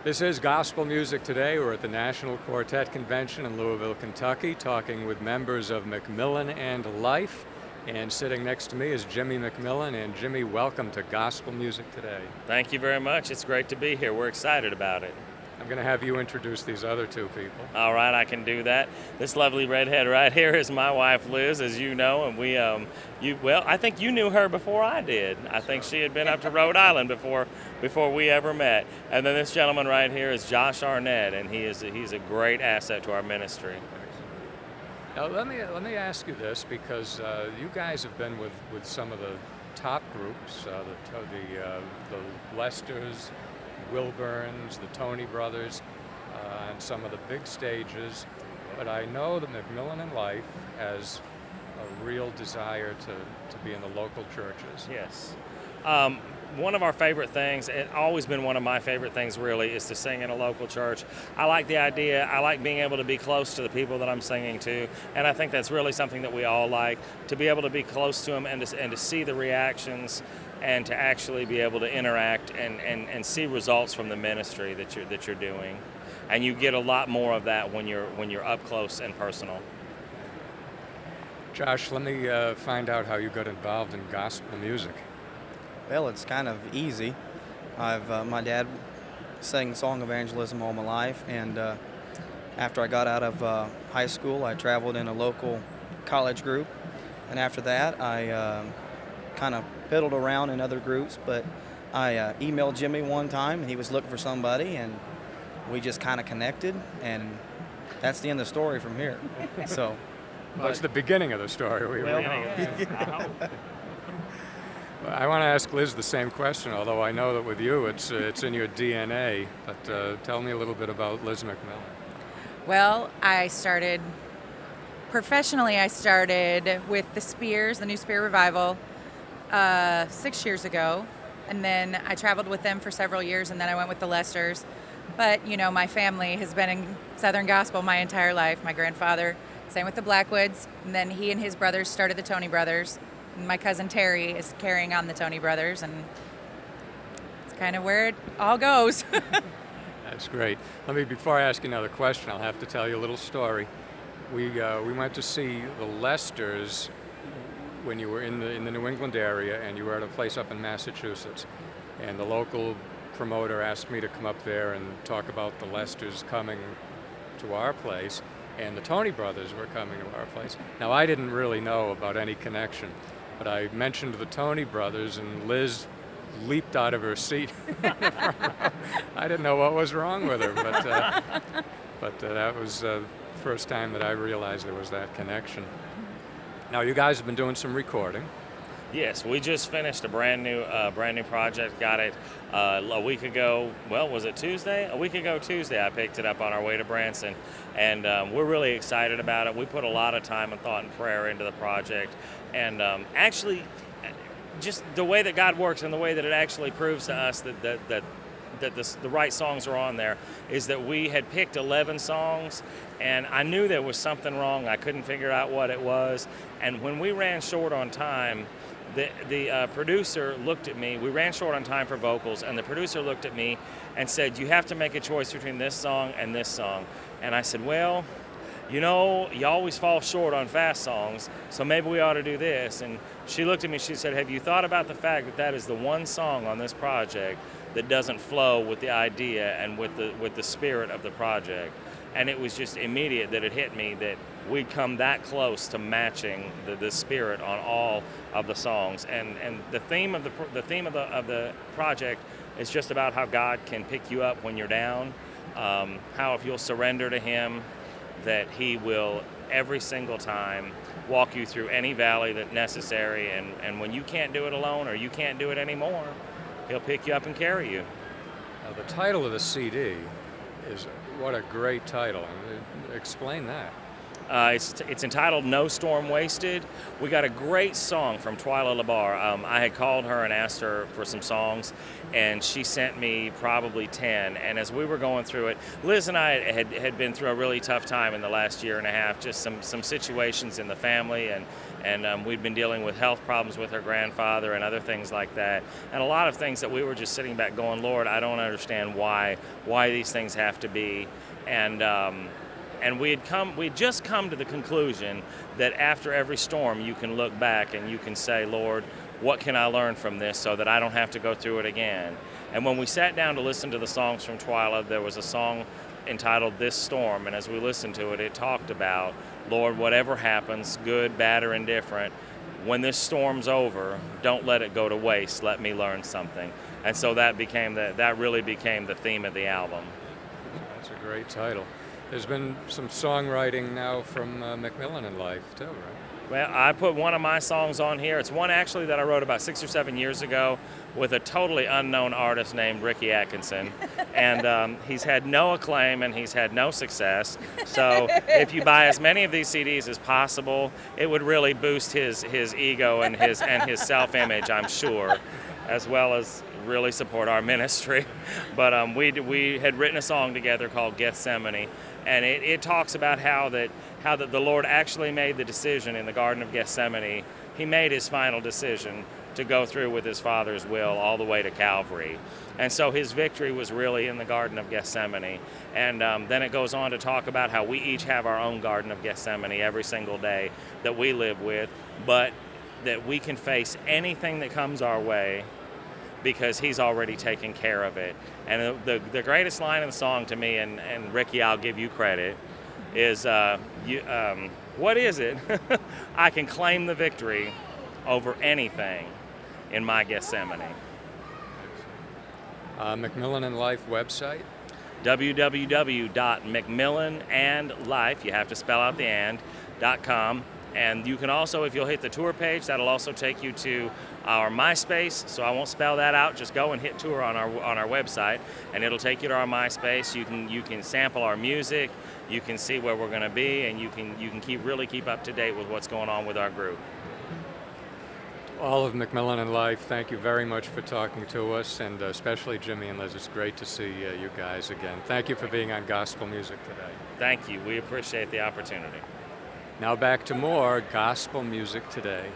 This is Gospel Music Today. We're at the National Quartet Convention in Louisville, Kentucky, talking with members of McMillan and Life. And sitting next to me is Jimmy McMillan. And Jimmy, welcome to Gospel Music Today. Thank you very much. It's great to be here. We're excited about it. I'm going to have you introduce these other two people. All right, I can do that. This lovely redhead right here is my wife, Liz, as you know, and I think you knew her before I did. I think she had been up to Rhode Island before we ever met. And then this gentleman right here is Josh Arnett, and he's a great asset to our ministry. Now, let me ask you this, because you guys have been with some of the top groups, the Lesters, Wilburns, the Tony Brothers, and some of the big stages. But I know that McMillan and Life has a real desire to be in the local churches. Yes. One of our favorite things, it's always been one of my favorite things really, is to sing in a local church. I like the idea, I like being able to be close to the people that I'm singing to, and I think that's really something that we all like, to be able to be close to them and to see the reactions and to actually be able to interact and see results from the ministry that you're doing. And you get a lot more of that when you're up close and personal. Josh, let me find out how you got involved in gospel music. Well, it's kind of easy. My dad sang song evangelism all my life, and after I got out of high school, I traveled in a local college group, and after that, I kind of piddled around in other groups, but I emailed Jimmy one time, and he was looking for somebody, and we just kind of connected, and that's the end of the story from here. So, well, that's the beginning of the story. I want to ask Liz the same question, although I know that with you it's in your DNA. But tell me a little bit about Liz McMillan. Well, professionally I started with the Spears, the New Spear Revival, 6 years ago. And then I traveled with them for several years, and then I went with the Lesters. But, you know, my family has been in Southern Gospel my entire life. My grandfather sang with the Blackwoods, and then he and his brothers started the Tony Brothers. My cousin Terry is carrying on the Tony Brothers, and it's kind of where it all goes. That's great. Before I ask you another question, I'll have to tell you a little story. We went to see the Lesters when you were in the New England area, and you were at a place up in Massachusetts, and the local promoter asked me to come up there and talk about the Lesters coming to our place, and the Tony Brothers were coming to our place. Now, I didn't really know about any connection, but I mentioned the Tony Brothers, and Liz leaped out of her seat. I didn't know what was wrong with her, but that was the first time that I realized there was that connection. Now, you guys have been doing some recording. Yes, we just finished a brand new project. Got it a week ago. Well, was it Tuesday? A week ago Tuesday, I picked it up on our way to Branson, and we're really excited about it. We put a lot of time and thought and prayer into the project, and actually, just the way that God works and the way that it actually proves to us that the right songs are on there is that we had picked 11 songs, and I knew there was something wrong. I couldn't figure out what it was, and when we ran short on time, the producer looked at me. We ran short on time for vocals, and the producer looked at me and said, "You have to make a choice between this song and this song." And I said, "Well, you know, you always fall short on fast songs, so maybe we ought to do this." And she looked at me, she said, "Have you thought about the fact that that is the one song on this project that doesn't flow with the idea and with the spirit of the project?" And it was just immediate that it hit me that we'd come that close to matching the spirit on all of the songs. And the theme of the project is just about how God can pick you up when you're down, how if you'll surrender to Him, that He will every single time walk you through any valley that's necessary, and when you can't do it alone or you can't do it anymore, He'll pick you up and carry you. Now, the title of the CD is, what a great title. Explain that. It's entitled "No Storm Wasted." We got a great song from Twyla Labar. I had called her and asked her for some songs, and she sent me probably 10. And as we were going through it, Liz and I had been through a really tough time in the last year and a half, just some situations in the family, and we'd been dealing with health problems with her grandfather and other things like that, and a lot of things that we were just sitting back going, Lord, I don't understand why these things have to be. And we'd just come to the conclusion that after every storm, you can look back and you can say, Lord, what can I learn from this so that I don't have to go through it again? And when we sat down to listen to the songs from Twyla, there was a song entitled "This Storm," and as we listened to it, it talked about, Lord, whatever happens, good, bad, or indifferent, when this storm's over, don't let it go to waste. Let me learn something. And so that really became the theme of the album. That's a great title. There's been some songwriting now from McMillan in life too, right? Well, I put one of my songs on here. It's one actually that I wrote about 6 or 7 years ago with a totally unknown artist named Ricky Atkinson. And he's had no acclaim and he's had no success. So if you buy as many of these CDs as possible, it would really boost his ego and his self-image, I'm sure, as well as really support our ministry. But we had written a song together called Gethsemane, and it talks about how that the Lord actually made the decision in the Garden of Gethsemane. He made his final decision to go through with his Father's will all the way to Calvary. And so his victory was really in the Garden of Gethsemane. And then it goes on to talk about how we each have our own Garden of Gethsemane every single day that we live with, but that we can face anything that comes our way because he's already taken care of it. And the greatest line in the song to me, and Ricky, I'll give you credit, is, what is it? I can claim the victory over anything in my Gethsemane. McMillan and Life website? www.mcmillanandlife, you have to spell out the .com. And you can also, if you'll hit the tour page, that'll also take you to our MySpace. So I won't spell that out. Just go and hit tour on our website, and it'll take you to our MySpace. You can sample our music. You can see where we're going to be, and you can really keep up to date with what's going on with our group. All of McMillan and Life, thank you very much for talking to us, and especially Jimmy and Liz. It's great to see you guys again. Thank you for being on Gospel Music today. Thank you. We appreciate the opportunity. Now back to more Gospel Music Today.